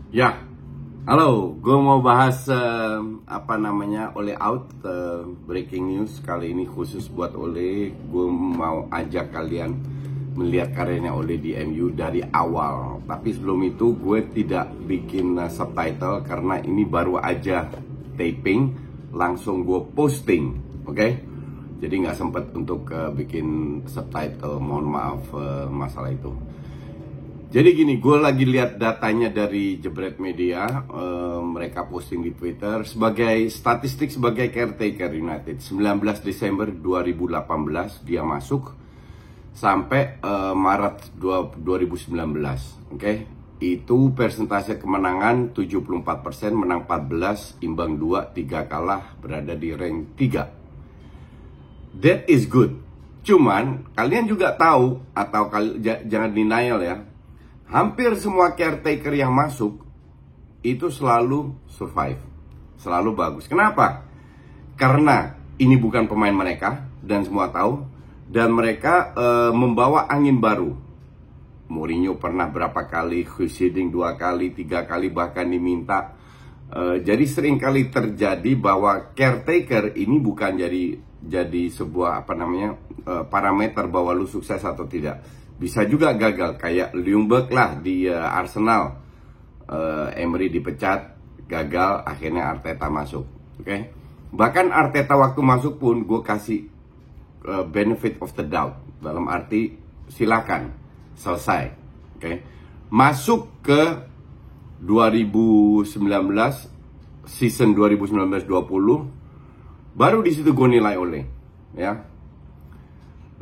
Ya, halo, gue mau bahas Ole out, breaking news kali ini khusus buat Ole. Gue mau ajak kalian melihat karyanya Ole di MU dari awal. Tapi sebelum itu gue tidak bikin subtitle karena ini baru aja taping, langsung gue posting, oke? Jadi nggak sempet untuk bikin subtitle, mohon maaf masalah itu. Jadi gini, gue lagi lihat datanya dari Jebret Media, mereka posting di Twitter sebagai statistik sebagai caretaker United 19 Desember 2018 dia masuk sampai Maret 2019, oke? Itu persentase kemenangan 74%, menang 14, imbang 2, 3 kalah, berada di rank 3. That is good. Cuman kalian juga tahu atau jangan denial ya. Hampir semua caretaker yang masuk itu selalu survive, selalu bagus. Kenapa? Karena ini bukan pemain mereka dan semua tahu, dan mereka membawa angin baru. Mourinho pernah berapa kali, Husiding 2 kali, 3 kali bahkan diminta. Jadi sering kali terjadi bahwa caretaker ini bukan jadi sebuah parameter bahwa lu sukses atau tidak. Bisa juga gagal, kayak Ljungberg lah di Arsenal. Emery dipecat, gagal, akhirnya Arteta masuk. Oke? Bahkan Arteta waktu masuk pun gue kasih benefit of the doubt. Dalam arti silakan, selesai. Oke? Masuk ke 2019, season 2019-20, baru di situ gue nilai Ole. Ya.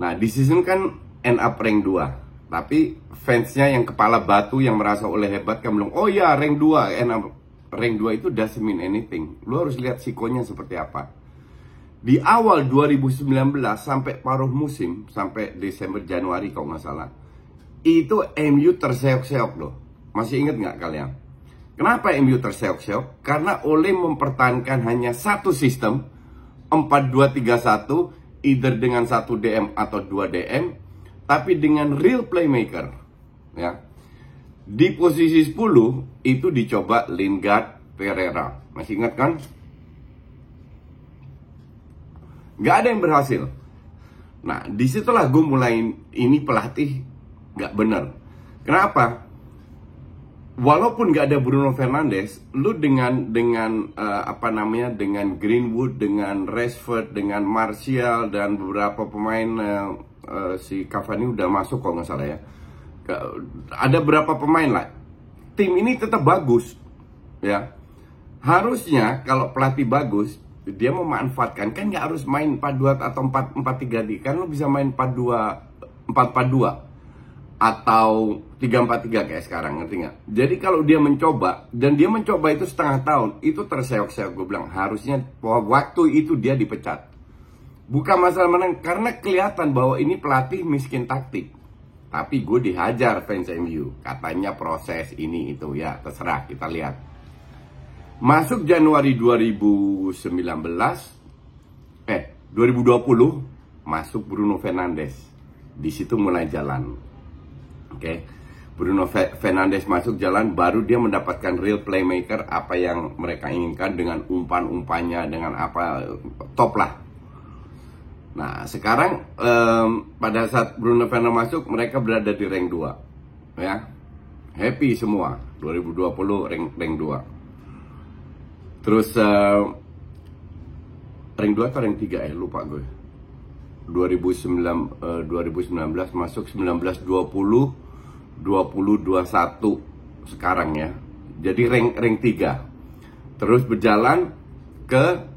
Nah, di season kan end up rank 2. Tapi fansnya yang kepala batu yang merasa Ole hebat kan bilang, oh ya rank 2, end up rank 2 itu doesn't mean anything. Lu harus lihat sikonya seperti apa. Di awal 2019 sampai paruh musim, sampai Desember Januari kalau nggak salah, itu MU terseok-seok loh. Masih inget nggak kalian? Kenapa MU terseok-seok? Karena Ole mempertahankan hanya satu sistem, 4-2-3-1, either dengan 1 DM atau 2 DM, tapi dengan real playmaker, ya. Di posisi 10 itu dicoba Lingard, Pereira. Masih ingat kan? Gak ada yang berhasil. Nah, disitulah gue mulai, ini pelatih gak bener. Kenapa? Walaupun gak ada Bruno Fernandes, lu dengan Greenwood, dengan Rashford, dengan Martial dan beberapa pemain, si Cavani udah masuk kalau nggak salah ya. Ada berapa pemain lah. Tim ini tetap bagus, ya. Harusnya kalau pelatih bagus, dia memanfaatkan, kan nggak harus main 4-2 atau 4-4-3, kan lo bisa main 4-2 atau 3-4-3 kayak sekarang, ngerti nggak? Jadi kalau dia mencoba, dan dia mencoba itu setengah tahun, itu terseok-seok. Gue bilang harusnya waktu itu dia dipecat. Bukan masalah menang, karena kelihatan bahwa ini pelatih miskin taktik. Tapi gue dihajar fans MU, katanya proses ini itu, ya terserah, kita lihat. Masuk Januari 2020, masuk Bruno Fernandes. Di situ mulai jalan. Oke. Bruno Fernandes masuk jalan, baru dia mendapatkan real playmaker, apa yang mereka inginkan dengan umpan-umpannya, dengan apa, top lah. Nah, sekarang pada saat Bruno Fernandes masuk, mereka berada di rank 2. Ya. Happy semua. 2020 rank 2. Terus rank 2 atau rank 3 ya, lupa gue. 2019 masuk 19-20, 20-21 sekarang ya. Jadi rank 3. Terus berjalan ke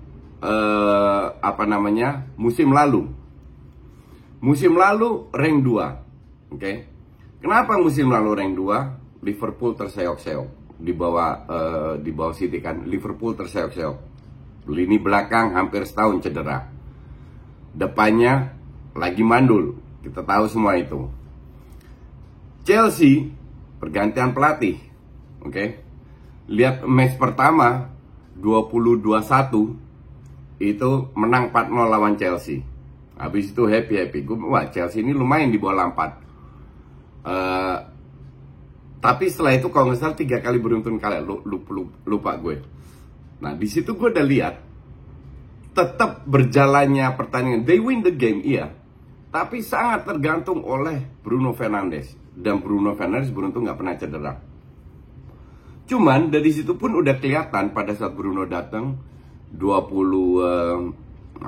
musim lalu. Musim lalu rank 2. Oke. Kenapa musim lalu rank 2? Liverpool terseok-seok di bawah City kan. Liverpool terseok-seok. Lini belakang hampir setahun cedera. Depannya lagi mandul. Kita tahu semua itu. Chelsea pergantian pelatih. Oke. Lihat match pertama 2021 itu menang 4-0 lawan Chelsea. Habis itu happy. Wah, Chelsea ini lumayan di bawah Lampard. Tapi setelah itu kalau nggak salah 3 kali beruntun kalah, lupa gue. Nah di situ gue udah lihat tetap berjalannya pertandingan. They win the game, iya. Tapi sangat tergantung oleh Bruno Fernandes. Dan Bruno Fernandes beruntung nggak pernah cedera. Cuman dari situ pun udah kelihatan pada saat Bruno datang 20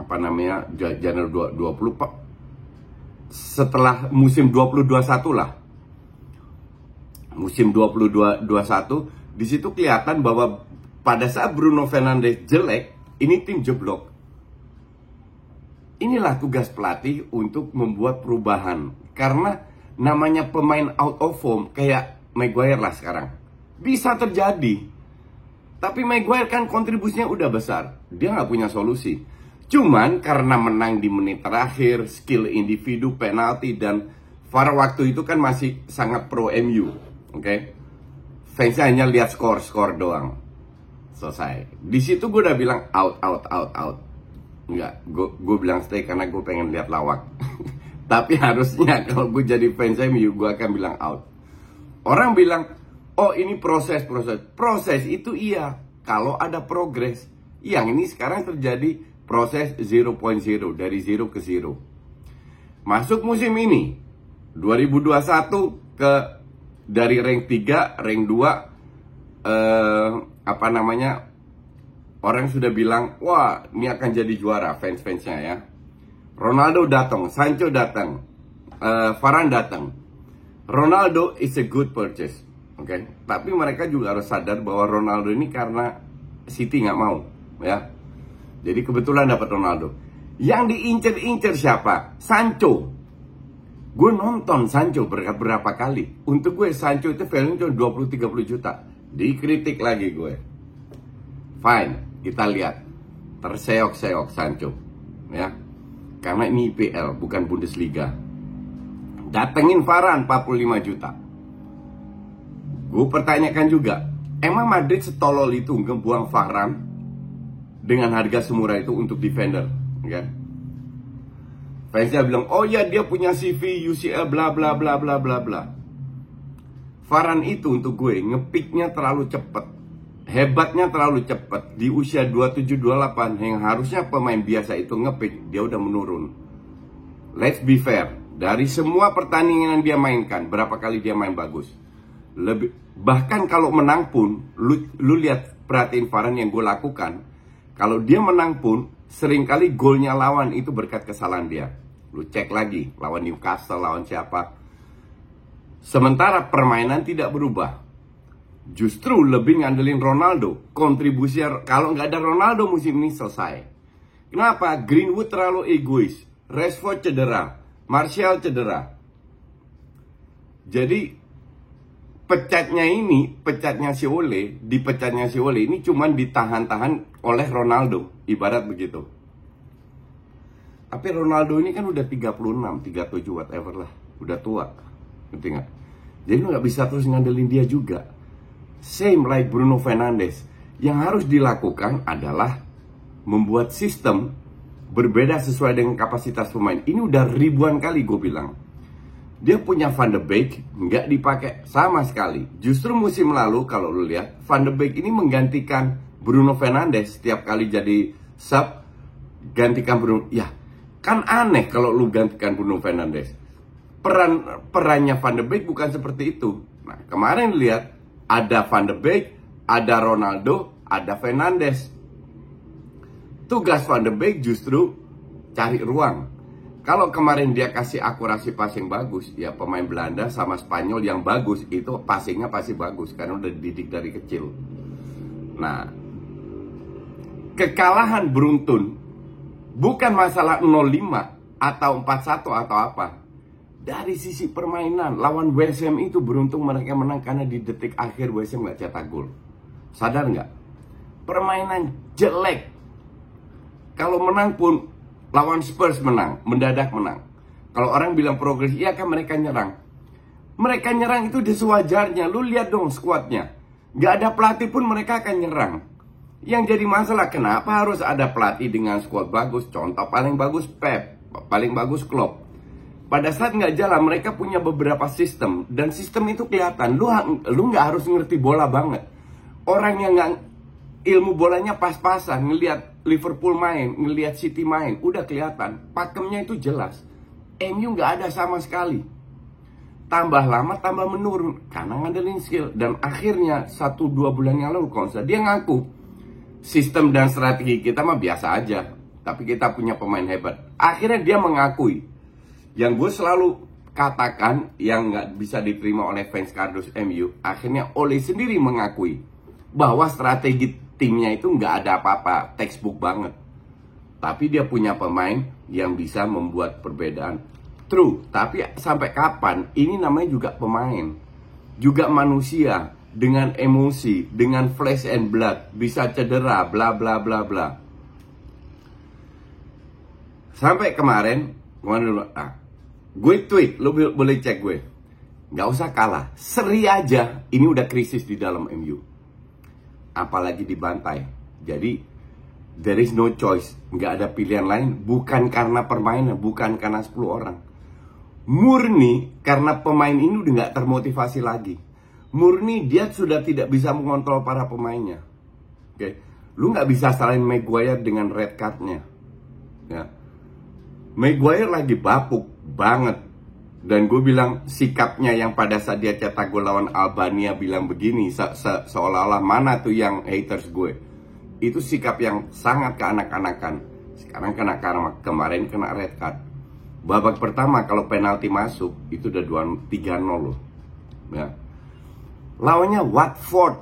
Januari 20 Pak. Setelah musim 2021 lah. Musim 2021 di situ kelihatan bahwa pada saat Bruno Fernandes jelek, ini tim jeblok. Inilah tugas pelatih untuk membuat perubahan. Karena namanya pemain out of form kayak Maguire lah sekarang. Bisa terjadi. Tapi Maguire kan kontribusinya udah besar. Dia nggak punya solusi. Cuman karena menang di menit terakhir, skill individu, penalti, dan VAR waktu itu kan masih sangat pro MU. Oke? Fansnya hanya lihat skor doang. Selesai. Di situ gue udah bilang out. Enggak, gue bilang stay karena gue pengen lihat lawak. Tapi harusnya kalau gue jadi fans MU, gue akan bilang out. Orang bilang, oh ini proses. Proses itu iya, kalau ada progres. Yang ini sekarang terjadi proses 0.0, dari 0 ke 0. Masuk musim ini, 2021 dari rank 3, rank 2, orang sudah bilang, wah ini akan jadi juara, fans-fansnya ya. Ronaldo datang, Sancho datang, Varane datang. Ronaldo is a good purchase, oke? Tapi mereka juga harus sadar bahwa Ronaldo ini karena City nggak mau, ya. Jadi kebetulan dapat Ronaldo. Yang diincer-incer siapa? Sancho. Gue nonton Sancho berapa kali. Untuk gue Sancho itu value cuma 20-30 juta. Dikritik lagi gue. Fine, kita lihat. Terseok-seok Sancho, ya. Karena ini IPL, bukan Bundesliga. Datengin Varane 45 juta. Gue pertanyakan juga, emang Madrid setolol itu ngebuang Varane dengan harga semurah itu untuk defender, kan? Fansnya bilang, oh ya dia punya CV UCL bla bla bla bla bla bla. Varane itu untuk gue ngepicknya terlalu cepet, hebatnya terlalu cepet. Di usia 27-28 yang harusnya pemain biasa itu ngepick, dia udah menurun. Let's be fair, dari semua pertandingan yang dia mainkan, berapa kali dia main bagus. Bahkan kalau menang pun, lu lihat, perhatiin Varane yang gue lakukan. Kalau dia menang pun, seringkali golnya lawan itu berkat kesalahan dia. Lu cek lagi, lawan Newcastle, lawan siapa. Sementara permainan tidak berubah. Justru lebih ngandelin Ronaldo. Kontribusi, kalau nggak ada Ronaldo musim ini selesai. Kenapa? Greenwood terlalu egois. Rashford cedera. Martial cedera. Jadi pecatnya si Ole ini cuman ditahan-tahan oleh Ronaldo, ibarat begitu. Tapi Ronaldo ini kan udah 36, 37 whatever lah, udah tua, ngerti nggak? Jadi lu nggak bisa terus ngandelin dia juga. Same like Bruno Fernandes. Yang harus dilakukan adalah membuat sistem berbeda sesuai dengan kapasitas pemain. Ini udah ribuan kali gue bilang. Dia punya Van de Beek, nggak dipakai sama sekali. Justru musim lalu kalau lu lihat, Van de Beek ini menggantikan Bruno Fernandes setiap kali jadi sub, gantikan Bruno. Ya, kan aneh kalau lu gantikan Bruno Fernandes. Perannya Van de Beek bukan seperti itu. Nah, kemarin lihat, ada Van de Beek, ada Ronaldo, ada Fernandes. Tugas Van de Beek justru cari ruang. Kalau kemarin dia kasih akurasi passing bagus, ya pemain Belanda sama Spanyol yang bagus, itu passingnya pasti bagus, karena udah dididik dari kecil. Nah, kekalahan beruntun bukan masalah 0-5 atau 4-1 atau apa. Dari sisi permainan, lawan West Ham itu beruntung mereka menang karena di detik akhir West Ham gak cetak gol. Sadar nggak? Permainan jelek. Kalau menang pun lawan Spurs menang, mendadak menang. Kalau orang bilang progres, iya kan mereka nyerang. Mereka nyerang itu sewajarnya. Lu lihat dong skuadnya. Gak ada pelatih pun mereka akan nyerang. Yang jadi masalah, kenapa harus ada pelatih dengan skuad bagus? Contoh paling bagus Pep, paling bagus Klopp. Pada saat nggak jalan, mereka punya beberapa sistem, dan sistem itu kelihatan. Lu nggak harus ngerti bola banget. Orang yang nggak ilmu bolanya pas-pasan, ngelihat Liverpool main, ngelihat City main, udah kelihatan. Pakemnya itu jelas. MU nggak ada sama sekali. Tambah lama tambah menurun karena ngandelin skill. Dan akhirnya 1-2 bulan yang lalu dia ngaku sistem dan strategi kita mah biasa aja, tapi kita punya pemain hebat. Akhirnya dia mengakui yang gue selalu katakan yang nggak bisa diterima oleh fans kardus MU. Akhirnya Ole sendiri mengakui bahwa strategi timnya itu nggak ada apa-apa, textbook banget. Tapi dia punya pemain yang bisa membuat perbedaan. True, tapi sampai kapan? Ini namanya juga pemain, juga manusia dengan emosi, dengan flesh and blood, bisa cedera, bla bla bla bla. Sampai kemarin gue tweet, lo boleh cek gue. Nggak usah kalah, seri aja. Ini udah krisis di dalam MU. Apalagi dibantai. Jadi, there is no choice. Nggak ada pilihan lain. Bukan karena permainan, bukan karena 10 orang. Murni karena pemain ini udah nggak termotivasi lagi. Murni dia sudah tidak bisa mengontrol para pemainnya. Oke, lu nggak bisa salahin Maguire dengan red cardnya. Ya. Maguire lagi bapuk banget. Dan gue bilang sikapnya yang pada saat dia cetak gol lawan Albania bilang begini, seolah-olah mana tuh yang haters gue. Itu sikap yang sangat keanak-anakan. Sekarang kemarin kena red card. Babak pertama kalau penalti masuk itu udah 3-0 loh. Ya. Lawannya Watford.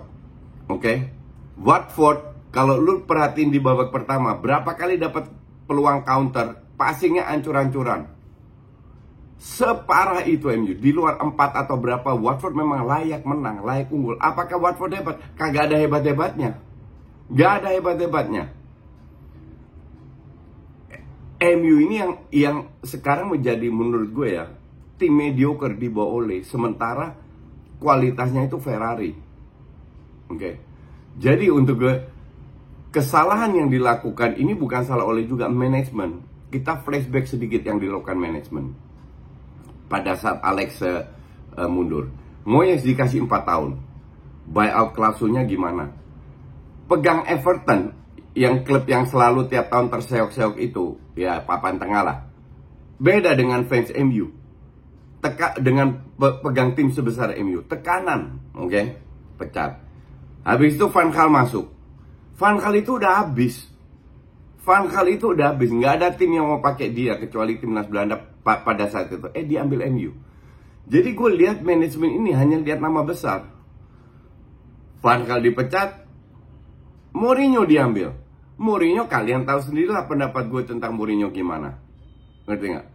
Oke. Watford kalau lu perhatiin di babak pertama berapa kali dapat peluang counter, passingnya ancur-ancuran. Separah itu MU. Di luar 4 atau berapa, Watford memang layak menang, layak unggul. Apakah Watford hebat? Kagak ada hebat-hebatnya. Gak ada hebat-hebatnya. MU ini yang sekarang menjadi menurut gue ya tim mediocre di bawah Ole, sementara kualitasnya itu Ferrari. Oke. Jadi untuk gue, kesalahan yang dilakukan ini bukan salah Ole juga, manajemen. Kita flashback sedikit yang dilakukan manajemen pada saat Alex mundur. Moyes dikasih 4 tahun. Buyout klausulnya gimana? Pegang Everton, yang klub yang selalu tiap tahun terseok-seok itu, ya papan tengah lah. Beda dengan fans MU. Dengan pegang tim sebesar MU, tekanan, oke? Pecat. Habis itu Van Gaal masuk. Van Gaal itu udah habis. Nggak ada tim yang mau pakai dia kecuali timnas Belanda pada saat itu. Diambil MU. Jadi gue lihat manajemen ini hanya lihat nama besar. Van Gaal dipecat, Mourinho diambil. Mourinho, kalian tahu sendirilah pendapat gue tentang Mourinho gimana. Ngerti nggak?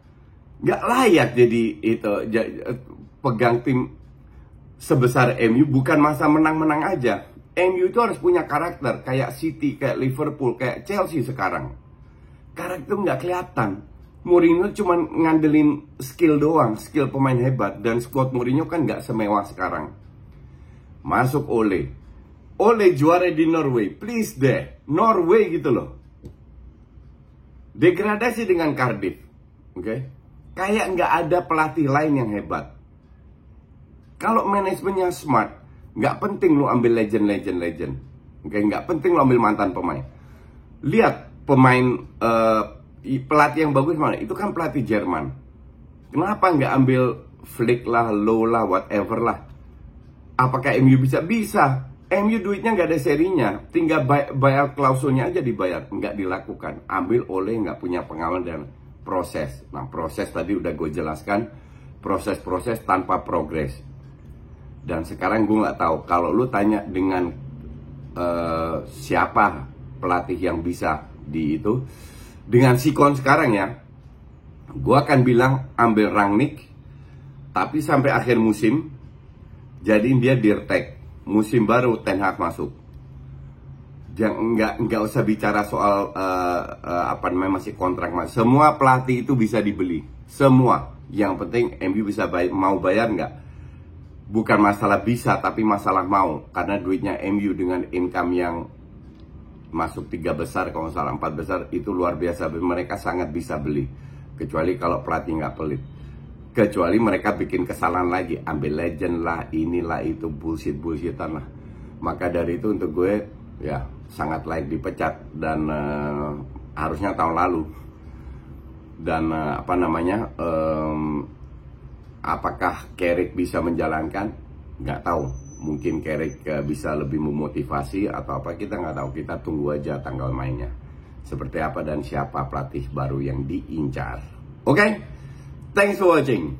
Nggak layak jadi itu pegang tim sebesar MU. Bukan masa menang-menang aja. MU itu harus punya karakter kayak City, kayak Liverpool, kayak Chelsea sekarang. Karakter nggak kelihatan. Mourinho cuma ngandelin skill doang, skill pemain hebat. Dan squad Mourinho kan nggak semewah sekarang. Masuk Ole juara di Norway, please deh, Norway gitu loh. Degradasi dengan Cardiff, oke? Kayak nggak ada pelatih lain yang hebat. Kalau manajemennya smart, nggak penting lu ambil legend, oke? Nggak penting lu ambil mantan pemain. Lihat pemain pelatih yang bagus mana? Itu kan pelatih Jerman. Kenapa nggak ambil Flick lah, Low lah, whatever lah? Apakah MU bisa? Bisa. MU duitnya nggak ada serinya, tinggal bayar klausulnya aja dibayar. Nggak dilakukan. Ambil oleh nggak punya pengalaman dan proses. Nah, proses tadi udah gue jelaskan. Proses-proses tanpa progres. Dan sekarang gue nggak tahu. Kalau lu tanya dengan siapa pelatih yang bisa di itu, dengan sikon sekarang ya, gue akan bilang ambil Rangnick. Tapi sampai akhir musim, jadiin dia dirtek. Musim baru Ten Hag masuk. Nggak usah bicara soal apa namanya masih kontrak. Semua pelatih itu bisa dibeli. Semua. Yang penting MU bisa mau bayar nggak. Bukan masalah bisa, tapi masalah mau. Karena duitnya MU dengan income yang masuk 3 besar, kalau nggak salah 4 besar, itu luar biasa. Mereka sangat bisa beli. Kecuali kalau pelatih nggak pelit. Kecuali mereka bikin kesalahan lagi, ambil legend lah, inilah itu, bullshit-bullshitan lah. Maka dari itu untuk gue ya sangat layak dipecat, dan harusnya tahun lalu. Dan apakah Carrick bisa menjalankan? Nggak tahu. Mungkin Carrick bisa lebih memotivasi atau apa, kita nggak tahu. Kita tunggu aja tanggal mainnya seperti apa dan siapa pelatih baru yang diincar. Oke? Thanks for watching.